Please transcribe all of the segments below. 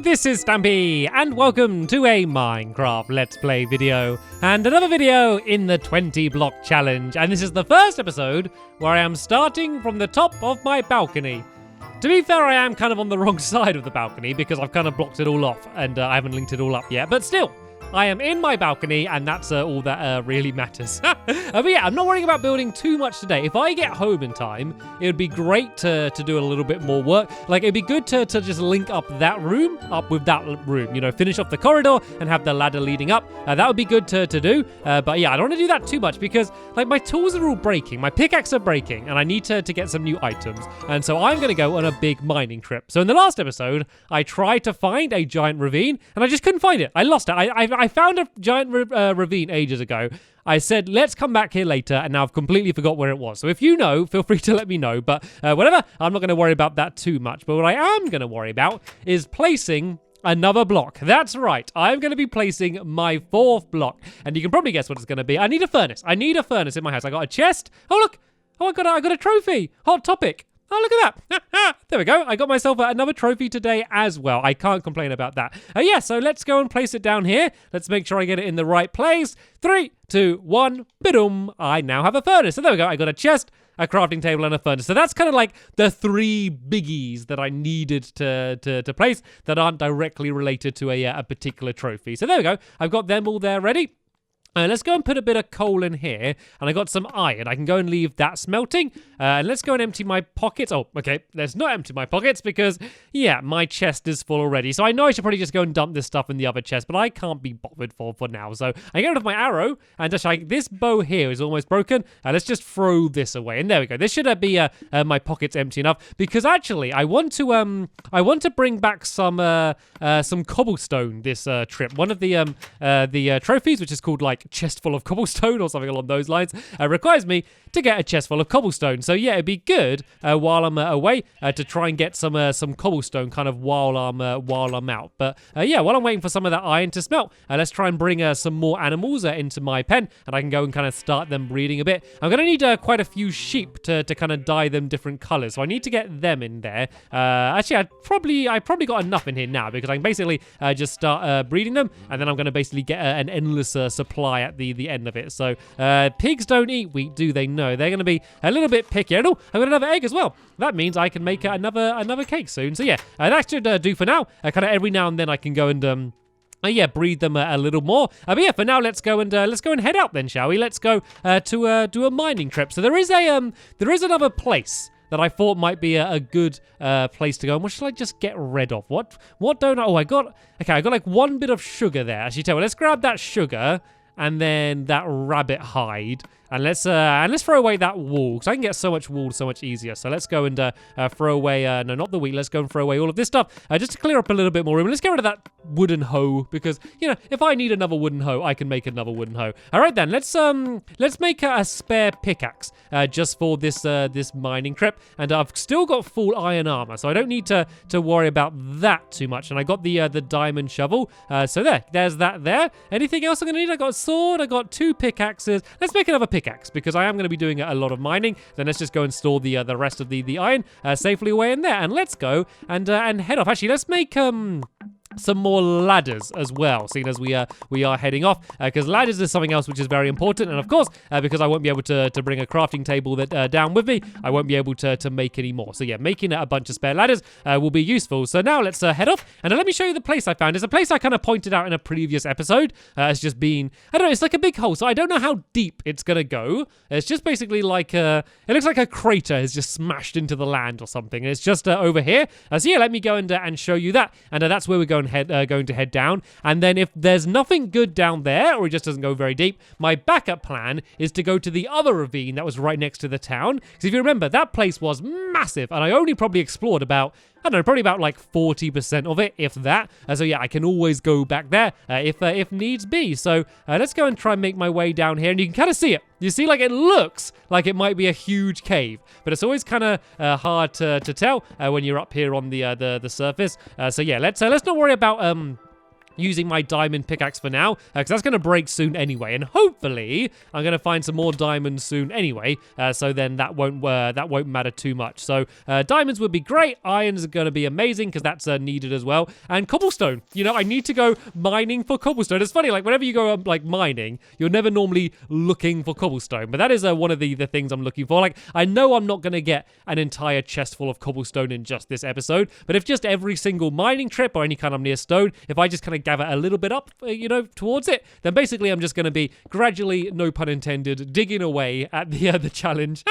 this is Stampy, and welcome to a Minecraft Let's Play video, and another video in the 20 block challenge, and this is the first episode where I am starting from the top of my balcony. To be fair, I am kind of on the wrong side of the balcony because I've kind of blocked it all off, and I haven't linked it all up yet, but still, I am in my balcony, and that's all that really matters. But yeah, I'm not worrying about building too much today. If I get home in time, it would be great to do a little bit more work. Like, it'd be good to just link up that room up with that room. You know, finish off the corridor and have the ladder leading up. That would be good to do. But yeah, I don't want to do that too much because, like, my tools are all breaking. My pickaxe are breaking, and I need to get some new items. And so I'm going to go on a big mining trip. So in the last episode, I tried to find a giant ravine, and I just couldn't find it. I lost it. I found a giant ravine ages ago. I said, let's come back here later, and now I've completely forgot where it was. So if you know, feel free to let me know. But whatever, I'm not going to worry about that too much. But what I am going to worry about is placing another block. That's right. I'm going to be placing my fourth block. And you can probably guess what it's going to be. I need a furnace. I need a furnace in my house. I got a chest. Oh, look. Oh, I got a trophy. Hot topic. Oh, look at that. There we go. I got myself another trophy today as well. I can't complain about that. Yeah, so let's go and place it down here. Let's make sure I get it in the right place. 3, 2, 1. Ba-dum. I now have a furnace. So there we go. I got a chest, a crafting table, and a furnace. So that's kind of like the 3 biggies that I needed to place that aren't directly related to a particular trophy. So there we go. I've got them all there ready. Let's go and put a bit of coal in here, and I got some iron. I can go and leave that smelting, and let's go and empty my pockets. Oh, okay, let's not empty my pockets because, yeah, my chest is full already. So I know I should probably just go and dump this stuff in the other chest, but I can't be bothered for now. So I get rid of my arrow, and just like this bow here is almost broken. Let's just throw this away, and there we go. This should be my pockets empty enough because actually I want to bring back some cobblestone this trip. One of the trophies, which is called like chest full of cobblestone or something along those lines, requires me to get a chest full of cobblestone. So yeah, it'd be good while I'm away to try and get some cobblestone kind of while I'm out. But yeah, while I'm waiting for some of that iron to smelt, let's try and bring some more animals into my pen, and I can go and kind of start them breeding a bit. I'm gonna need quite a few sheep to kind of dye them different colors, so I need to get them in there. Actually, I probably got enough in here now because I can basically just start breeding them, and then I'm gonna basically get an endless supply at the end of it. So pigs don't eat wheat, do they? No, they're going to be a little bit picky. And oh, I've got another egg as well. That means I can make another cake soon. So yeah, that should do for now. Kind of every now and then I can go and yeah, breed them a little more. But yeah, for now, let's go and head out then, shall we? Let's go to do a mining trip. So there is another place that I thought might be a good place to go. And what should I just get rid of? What don't I? Oh, I got like one bit of sugar there. Actually, tell me, let's grab that sugar and then that rabbit hide. And let's throw away that wool, because I can get so much wool so much easier. So let's go and throw away, no, not the wheat. Let's go and throw away all of this stuff just to clear up a little bit more room. Let's get rid of that wooden hoe, because, you know, if I need another wooden hoe, I can make another wooden hoe. All right, then, let's make a spare pickaxe just for this mining trip. And I've still got full iron armor, so I don't need to worry about that too much. And I got the diamond shovel. So there's that there. Anything else I'm going to need? I got a sword. I got 2 pickaxes. Let's make another pickaxe because I am going to be doing a lot of mining. Then let's just go and store the rest of the iron safely away in there, and let's go and head off. Actually, let's make some more ladders as well, seeing as we are heading off, because ladders is something else which is very important. And of course, because I won't be able to bring a crafting table that down with me, I won't be able to make any more. So yeah, making a bunch of spare ladders will be useful. So now let's head off, and let me show you the place I found. It's a place I kind of pointed out in a previous episode. It's just been, I don't know, it's like a big hole, so I don't know how deep it's gonna go. It's just basically like it looks like a crater has just smashed into the land or something, and it's just over here. So yeah, let me go and show you that, and that's where we're going to head down. And then if there's nothing good down there, or it just doesn't go very deep, my backup plan is to go to the other ravine that was right next to the town. Because if you remember, that place was massive, and I only probably explored about, I don't know, probably about like 40% of it, if that. So yeah, I can always go back there if needs be. So let's go and try and make my way down here, and you can kind of see it. You see, like, it looks like it might be a huge cave, but it's always kind of hard to tell when you're up here on the surface. So yeah, let's not worry about using my diamond pickaxe for now, because that's going to break soon anyway, and hopefully I'm going to find some more diamonds soon anyway, so then that won't matter too much. So diamonds would be great, irons are going to be amazing because that's needed as well, and cobblestone. You know, I need to go mining for cobblestone. It's funny, like whenever you go like mining, you're never normally looking for cobblestone, but that is one of the things I'm looking for. Like, I know I'm not going to get an entire chest full of cobblestone in just this episode, but if just every single mining trip or any kind of near stone, if I just kind of gather a little bit up, towards it, then basically I'm just going to be gradually, no pun intended, digging away at the challenge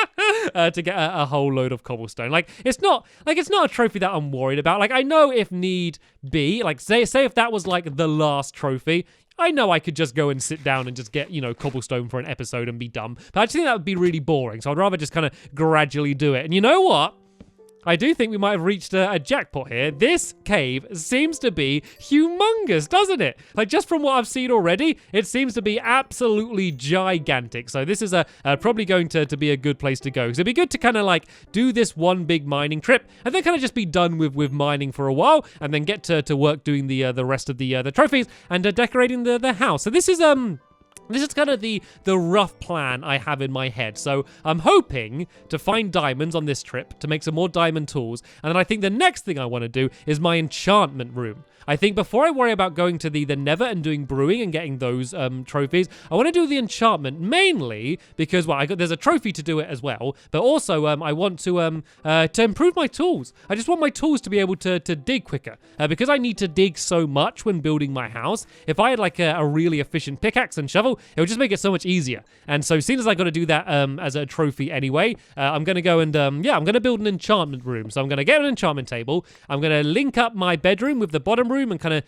to get a whole load of cobblestone. Like, it's not a trophy that I'm worried about. Like, I know if need be, like say if that was like the last trophy, I know I could just go and sit down and just get, cobblestone for an episode and be done. But I just think that would be really boring. So I'd rather just kind of gradually do it. And you know what? I do think we might have reached a jackpot here. This cave seems to be humongous, doesn't it? Like, just from what I've seen already, it seems to be absolutely gigantic. So this is probably going to be a good place to go. Because it'd be good to kind of like do this one big mining trip and then kind of just be done with mining for a while and then get to work doing the rest of the trophies and decorating the house. So this is kind of the rough plan I have in my head. So I'm hoping to find diamonds on this trip to make some more diamond tools. And then I think the next thing I want to do is my enchantment room. I think before I worry about going to the nether and doing brewing and getting those trophies, I want to do the enchantment mainly because, well, there's a trophy to do it as well, but also I want to improve my tools. I just want my tools to be able to dig quicker because I need to dig so much when building my house. If I had like a really efficient pickaxe and shovel, it would just make it so much easier. And so seeing as I got to do that as a trophy anyway, I'm going to go and, I'm going to build an enchantment room. So I'm going to get an enchantment table. I'm going to link up my bedroom with the bottom room and kind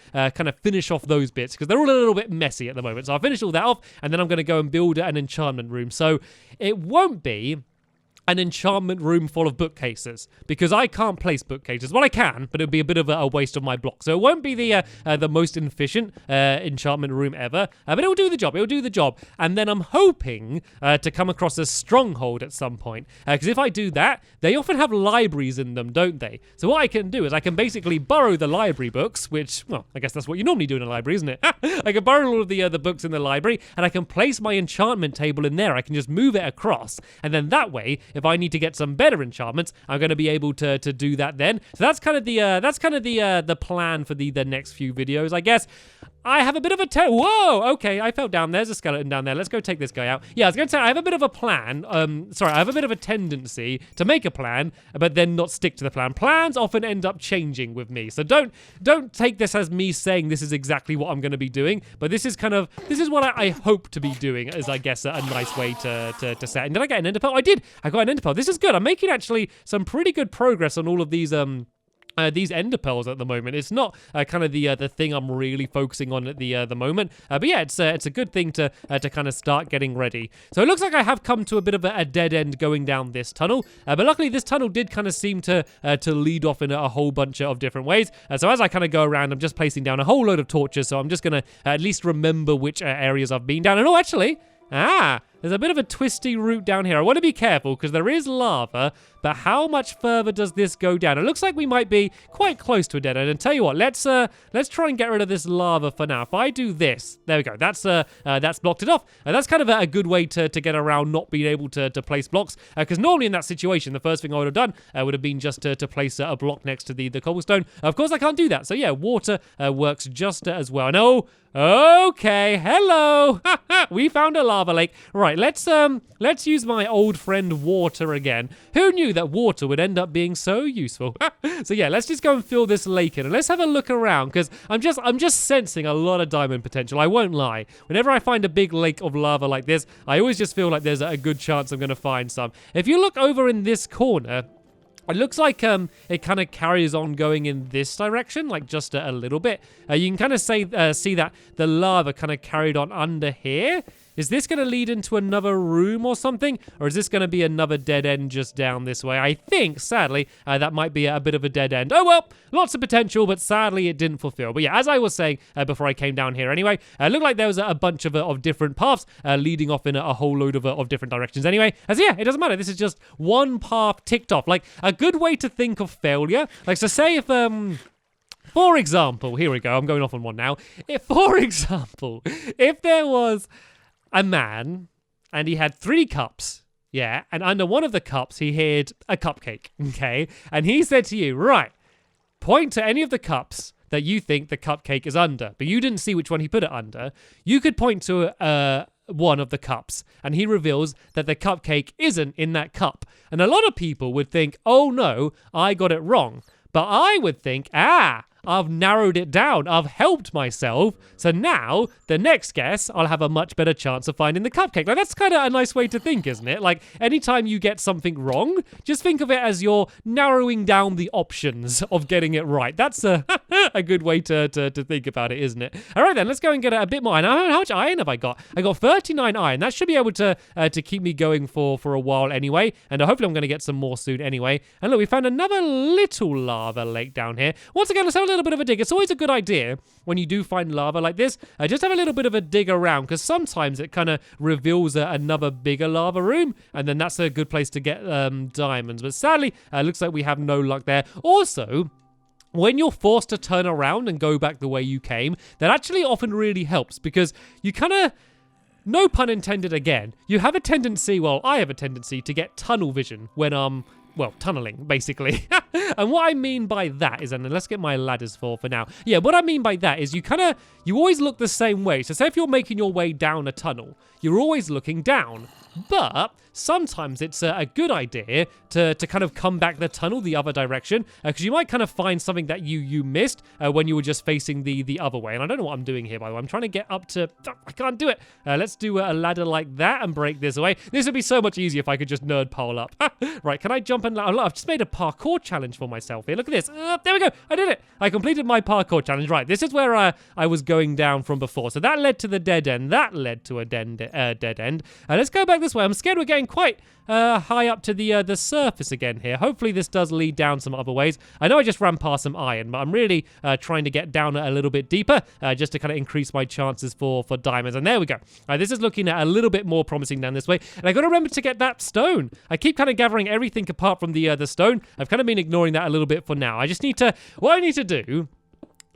of finish off those bits because they're all a little bit messy at the moment. So I'll finish all that off and then I'm going to go and build an enchantment room. So it won't be an enchantment room full of bookcases because I can't place bookcases. Well, I can, but it would be a bit of a waste of my block. So it won't be the most efficient enchantment room ever, but it will do the job. It will do the job. And then I'm hoping to come across a stronghold at some point because if I do that, they often have libraries in them, don't they? So what I can do is I can basically borrow the library books, which, well, I guess that's what you normally do in a library, isn't it? I can borrow all of the books in the library and I can place my enchantment table in there. I can just move it across, and then that way, if I need to get some better enchantments, I'm going to be able to do that then. So that's kind of the plan for the next few videos, I guess. I have a bit of a whoa, okay, I fell down. There's a skeleton down there. Let's go take this guy out. Yeah, I was going to say, I have a bit of a plan. I have a bit of a tendency to make a plan, but then not stick to the plan. Plans often end up changing with me. So don't take this as me saying this is exactly what I'm going to be doing, but this is what I hope to be doing, as I guess a nice way to say it. And did I get an ender pearl? I did. I got an ender pearl. This is good. I'm making actually some pretty good progress on all of these ender pearls at the moment. It's not kind of the thing I'm really focusing on at the moment, but yeah, it's a good thing to kind of start getting ready. So it looks like I have come to a bit of a dead end going down this tunnel, but luckily this tunnel did kind of seem to lead off in a whole bunch of different ways. So as I kind of go around, I'm just placing down a whole load of torches, so I'm just gonna at least remember which areas I've been down. And oh, actually, there's a bit of a twisty route down here. I want to be careful because there is lava, but how much further does this go down? It looks like we might be quite close to a dead end. And tell you what, let's try and get rid of this lava for now. If I do this, there we go. That's blocked it off. That's kind of a good way to get around not being able to place blocks. Because normally in that situation, the first thing I would have done would have been just to place a block next to the cobblestone. Of course, I can't do that. So yeah, water works just as well. No. Okay, hello. We found a lava lake. Right, let's use my old friend water again. Who knew that water would end up being so useful? So yeah, let's just go and fill this lake in and let's have a look around because I'm just sensing a lot of diamond potential. I won't lie. Whenever I find a big lake of lava like this, I always just feel like there's a good chance I'm going to find some. If you look over in this corner, it looks like it kind of carries on going in this direction, like just a little bit. You can kind of see that the lava kind of carried on under here. Is this going to lead into another room or something? Or is this going to be another dead end just down this way? I think, sadly, that might be a bit of a dead end. Oh, well, lots of potential, but sadly it didn't fulfill. But yeah, as I was saying before I came down here anyway, it looked like there was a bunch of different paths leading off in a whole load of different directions anyway. So yeah, it doesn't matter. This is just one path ticked off. Like, a good way to think of failure. Like, so say if For example, here we go. I'm going off on one now. For example, if there was a man and he had 3 cups, yeah, and under one of the cups he hid a cupcake, okay? And he said to you, right, point to any of the cups that you think the cupcake is under, but you didn't see which one he put it under. You could point to one of the cups, and he reveals that the cupcake isn't in that cup. And a lot of people would think, oh no, I got it wrong. But I would think, I've narrowed it down. I've helped myself. So now, the next guess, I'll have a much better chance of finding the cupcake. Like, that's kind of a nice way to think, isn't it? Like, anytime you get something wrong, just think of it as you're narrowing down the options of getting it right. That's a good way to think about it, isn't it? All right, then, let's go and get a bit more iron. How much iron have I got? I got 39 iron. That should be able to keep me going for a while anyway. And hopefully I'm going to get some more soon anyway. And look, we found another little lava lake down here. Once again, let's have a little bit of a dig. It's always a good idea when you do find lava like this, just have a little bit of a dig around, because sometimes it kind of reveals another bigger lava room, and then that's a good place to get diamonds. But sadly, looks like we have no luck there. Also, when you're forced to turn around and go back the way you came, that actually often really helps, because you kind of, no pun intended again, you have a tendency, well, I have a tendency to get tunnel vision when tunneling, basically. And what I mean by that is, and let's get my ladders for now. Yeah, what I mean by that is you always look the same way. So say if you're making your way down a tunnel, you're always looking down. But sometimes it's a good idea to kind of come back the tunnel the other direction, because you might kind of find something that you missed when you were just facing the other way. And I don't know what I'm doing here, by the way. I'm trying to get up to... I can't do it. Let's do a ladder like that and break this away. This would be so much easier if I could just nerd pole up. Right, can I jump and... I've just made a parkour challenge for myself here. Look at this. There we go. I did it. I completed my parkour challenge. Right, this is where I was going down from before. So that led to the dead end. That led to a dead end. Let's go back this way. I'm scared we're getting quite high up to the surface again here. Hopefully this does lead down some other ways. I know I just ran past some iron, but I'm really trying to get down a little bit deeper just to kind of increase my chances for diamonds. And there we go. This is looking at a little bit more promising down this way. And I got to remember to get that stone. I keep kind of gathering everything apart from the stone. I've kind of been ignoring that a little bit for now. I just need to... What I need to do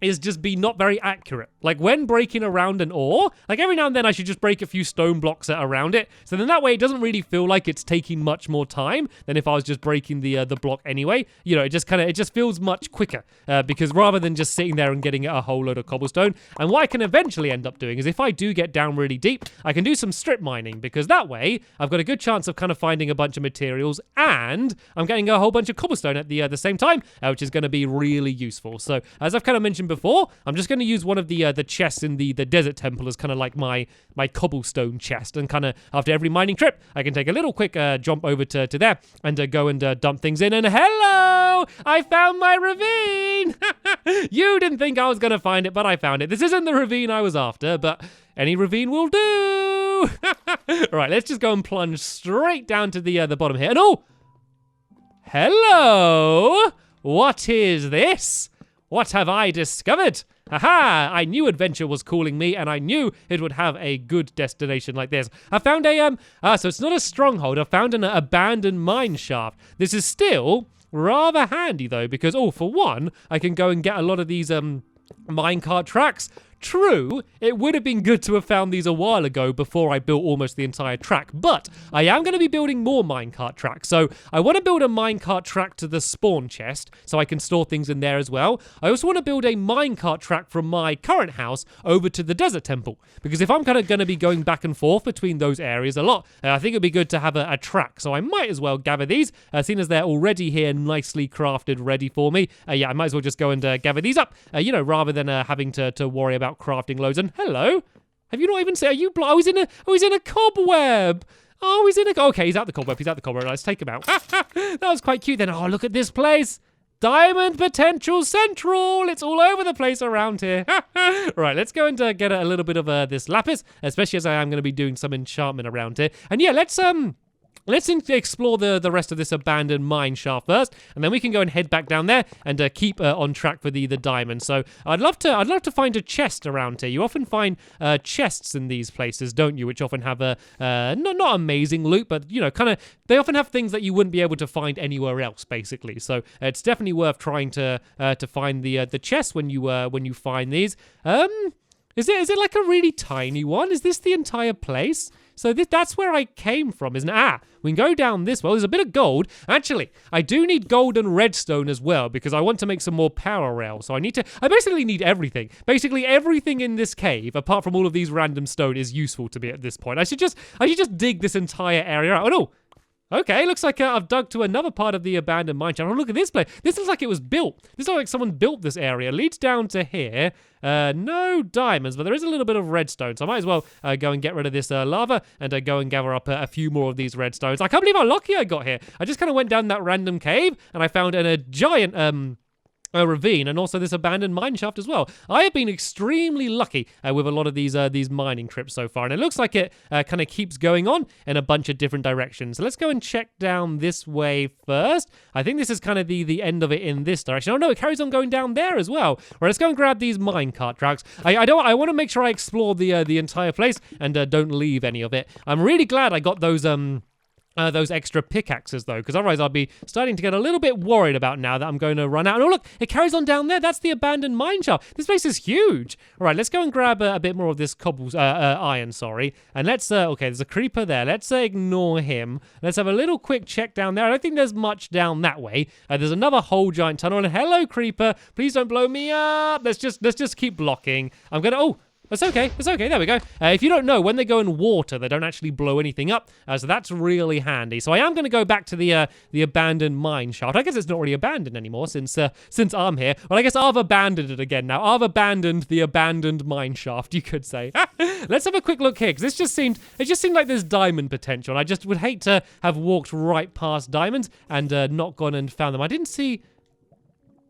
is just be not very accurate. Like when breaking around an ore, like every now and then I should just break a few stone blocks around it. So then that way it doesn't really feel like it's taking much more time than if I was just breaking the block anyway. You know, it just feels much quicker because rather than just sitting there and getting a whole load of cobblestone. And what I can eventually end up doing is if I do get down really deep, I can do some strip mining, because that way I've got a good chance of kind of finding a bunch of materials and I'm getting a whole bunch of cobblestone at the same time, which is going to be really useful. So as I've kind of mentioned before, I'm just going to use one of the chests in the desert temple as kind of like my cobblestone chest, and kind of after every mining trip I can take a little quick jump over to there and go and dump things in. And hello, I found my ravine. You didn't think I was going to find it, but I found it. This isn't the ravine I was after, but any ravine will do. Right, let's just go and plunge straight down to the bottom here. And oh, hello, what is this? What have I discovered? Haha, I knew adventure was calling me, and I knew it would have a good destination like this. I found so it's not a stronghold. I found an abandoned mine shaft. This is still rather handy though, because, for one, I can go and get a lot of these minecart tracks. True, it would have been good to have found these a while ago before I built almost the entire track, but I am going to be building more minecart tracks. So I want to build a minecart track to the spawn chest so I can store things in there as well. I also want to build a minecart track from my current house over to the desert temple, because if I'm kind of going to be going back and forth between those areas a lot, I think it'd be good to have a track. So I might as well gather these, seeing as they're already here nicely crafted, ready for me. Yeah, I might as well just go and gather these up, rather than having to worry about crafting loads. And hello, have you not even said? Are you? I was in a cobweb. Oh, he's in a. Okay, he's out the cobweb. Let's take him out. That was quite cute. Then, oh, look at this place. Diamond Potential Central. It's all over the place around here. Right, let's go and get a little bit of this lapis, especially as I am going to be doing some enchantment around here. And yeah, let's let's explore the rest of this abandoned mine shaft first, and then we can go and head back down there and keep on track for the diamond. So I'd love to find a chest around here. You often find chests in these places, don't you? Which often have a not amazing loot, but you know, kind of they often have things that you wouldn't be able to find anywhere else, basically. So it's definitely worth trying to find the chest when you find these. Is it like a really tiny one? Is this the entire place? So that's where I came from, isn't it? We can go down this way. There's a bit of gold. Actually, I do need gold and redstone as well because I want to make some more power rails. So I basically need everything. Basically everything in this cave, apart from all of these random stone, is useful to me at this point. I should just dig this entire area out. Oh no! Okay, looks like I've dug to another part of the abandoned mine shaft. Oh, look at this place. This looks like it was built. This looks like someone built this area. Leads down to here. No diamonds, but there is a little bit of redstone. So I might as well go and get rid of this lava and go and gather up a few more of these redstones. I can't believe how lucky I got here. I just kind of went down that random cave and I found a giant a ravine and also this abandoned mine shaft as well. I have been extremely lucky with a lot of these mining trips so far, and it looks like it kind of keeps going on in a bunch of different directions. So let's go and check down this way first. I think this is kind of the end of it in this direction. Oh no, it carries on going down there as well. Right, let's go and grab these minecart tracks. I want to make sure I explore the entire place and don't leave any of it. I'm really glad I got those extra pickaxes, though, because otherwise I'd be starting to get a little bit worried about now that I'm going to run out. And oh, look, it carries on down there. That's the abandoned mine shaft. This place is huge. All right, let's go and grab a bit more of this iron, sorry. And let's, okay, there's a creeper there. Let's ignore him. Let's have a little quick check down there. I don't think there's much down that way. There's another whole giant tunnel. And hello, creeper. Please don't blow me up. Let's just keep blocking. I'm going to, oh. It's okay. There we go. If you don't know, when they go in water, they don't actually blow anything up. So that's really handy. So I am going to go back to the abandoned mine shaft. I guess it's not really abandoned anymore since I'm here. Well, I guess I've abandoned it again now. I've abandoned the abandoned mine shaft, you could say. Let's have a quick look here, because it just seemed like there's diamond potential. And I just would hate to have walked right past diamonds and not gone and found them. I didn't see...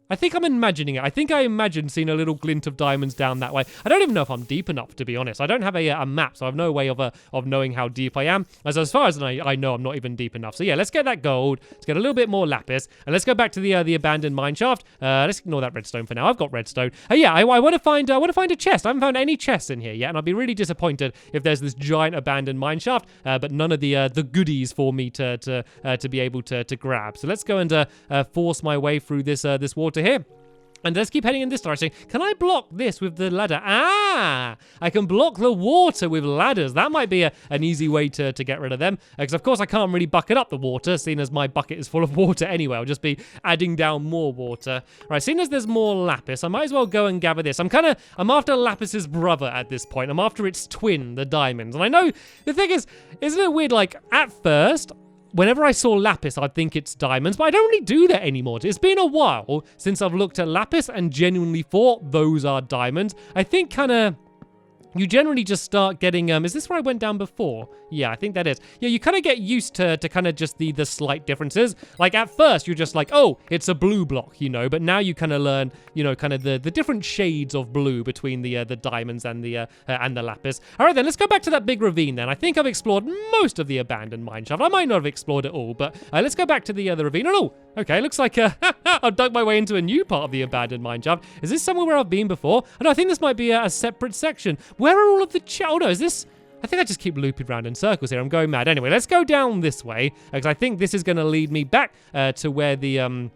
I think I'm imagining it. I think I imagined seeing a little glint of diamonds down that way. I don't even know if I'm deep enough, to be honest. I don't have a map, so I have no way of knowing how deep I am. As far as I know, I'm not even deep enough. So yeah, let's get that gold. Let's get a little bit more lapis, and let's go back to the abandoned mine shaft. Let's ignore that redstone for now. I've got redstone. Yeah, I want to find a chest. I haven't found any chests in here yet, and I'll be really disappointed if there's this giant abandoned mine shaft, but none of the goodies for me to be able to grab. So let's go and force my way through this water here. And let's keep heading in this direction. Can I block this with the ladder? I can block the water with ladders. That might be an easy way to get rid of them. Because, of course, I can't really bucket up the water, seeing as my bucket is full of water anyway. I'll just be adding down more water. Right, seeing as there's more lapis, I might as well go and gather this. I'm after Lapis's brother at this point. I'm after its twin, the diamonds. And I know, the thing is, isn't it weird, like, at first... Whenever I saw lapis, I'd think it's diamonds, but I don't really do that anymore. It's been a while since I've looked at lapis and genuinely thought those are diamonds. I think kind of... You generally just start getting, is this where I went down before? Yeah, I think that is. Yeah, you kind of get used to kind of just the slight differences. Like, at first, you're just like, oh, it's a blue block, you know, but now you kind of learn, you know, kind of the different shades of blue between the diamonds and the lapis. All right, then, let's go back to that big ravine, then. I think I've explored most of the abandoned mine shaft. I might not have explored it all, but let's go back to the ravine. Oh, okay, looks like I've dug my way into a new part of the abandoned mine shaft. Is this somewhere where I've been before? Oh, no, I think this might be a separate section. Where are all of the... Oh, no, is this... I think I just keep looping around in circles here. I'm going mad. Anyway, let's go down this way, because I think this is going to lead me back to where the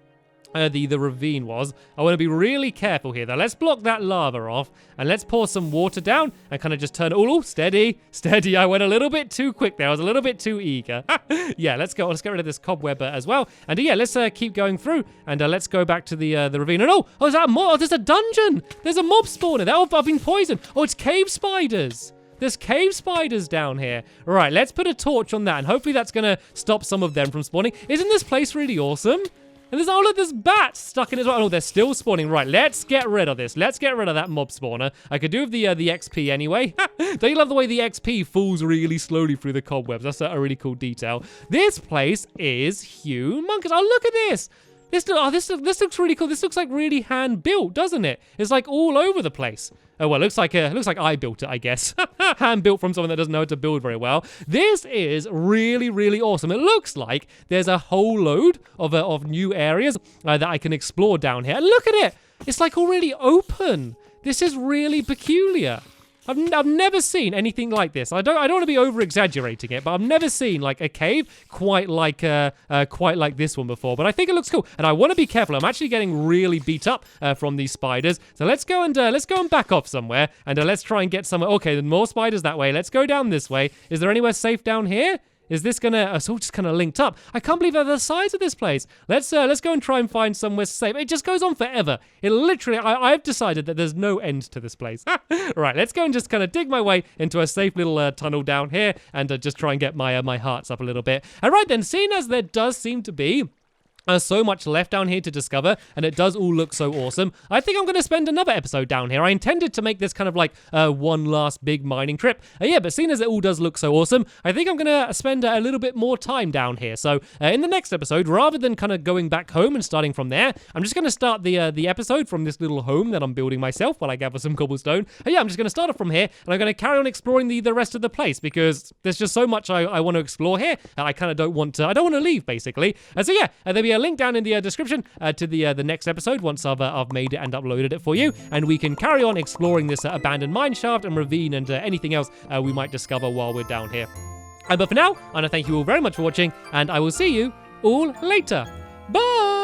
ravine was. I want to be really careful here, though. Let's block that lava off, and let's pour some water down and kind of just turn... Oh, steady. I went a little bit too quick there. I was a little bit too eager. Yeah, let's go. Let's get rid of this cobweb as well. And yeah, let's keep going through, and let's go back to the ravine. And is that a mob? Oh, there's a dungeon. There's a mob spawner. I've been poisoned. Oh, it's cave spiders. There's cave spiders down here. All right, let's put a torch on that, and hopefully that's going to stop some of them from spawning. Isn't this place really awesome? And there's, oh look, there's bats stuck in it as well. Oh, they're still spawning. Right, let's get rid of this. Let's get rid of that mob spawner. I could do with the XP anyway. Don't you love the way the XP falls really slowly through the cobwebs? That's a really cool detail. This place is humongous. Oh, look at this. This looks really cool. This looks like really hand built, doesn't it? It's like all over the place. Oh well, looks like I built it, I guess. Hand built from someone that doesn't know how to build very well. This is really, really awesome. It looks like there's a whole load of new areas that I can explore down here. And look at it. It's like already open. This is really peculiar. I've never seen anything like this. I don't want to be over exaggerating it, but I've never seen like a cave quite like this one before. But I think it looks cool, and I want to be careful. I'm actually getting really beat up from these spiders, so let's go and back off somewhere, and let's try and get somewhere. Okay, then more spiders that way. Let's go down this way. Is there anywhere safe down here? Is this gonna? It's all just kind of linked up. I can't believe the size of this place. Let's go and try and find somewhere safe. It just goes on forever. It literally. I've decided that there's no end to this place. Right, let's go and just kind of dig my way into a safe little tunnel down here, and just try and get my hearts up a little bit. And right then, seeing as there does seem to be so much left down here to discover, and it does all look so awesome, I think I'm going to spend another episode down here. I intended to make this kind of like one last big mining trip. Yeah, but seeing as it all does look so awesome, I think I'm going to spend a little bit more time down here. So in the next episode, rather than kind of going back home and starting from there, I'm just going to start the episode from this little home that I'm building myself while I gather some cobblestone. Yeah, I'm just going to start it from here, and I'm going to carry on exploring the rest of the place, because there's just so much I want to explore here. I kind of don't want to leave, basically. So yeah, there'll be a link down in the description to the next episode once I've made it and uploaded it for you, and we can carry on exploring this abandoned mine shaft and ravine and anything else we might discover while we're down here. But for now, I want to thank you all very much for watching, and I will see you all later. Bye!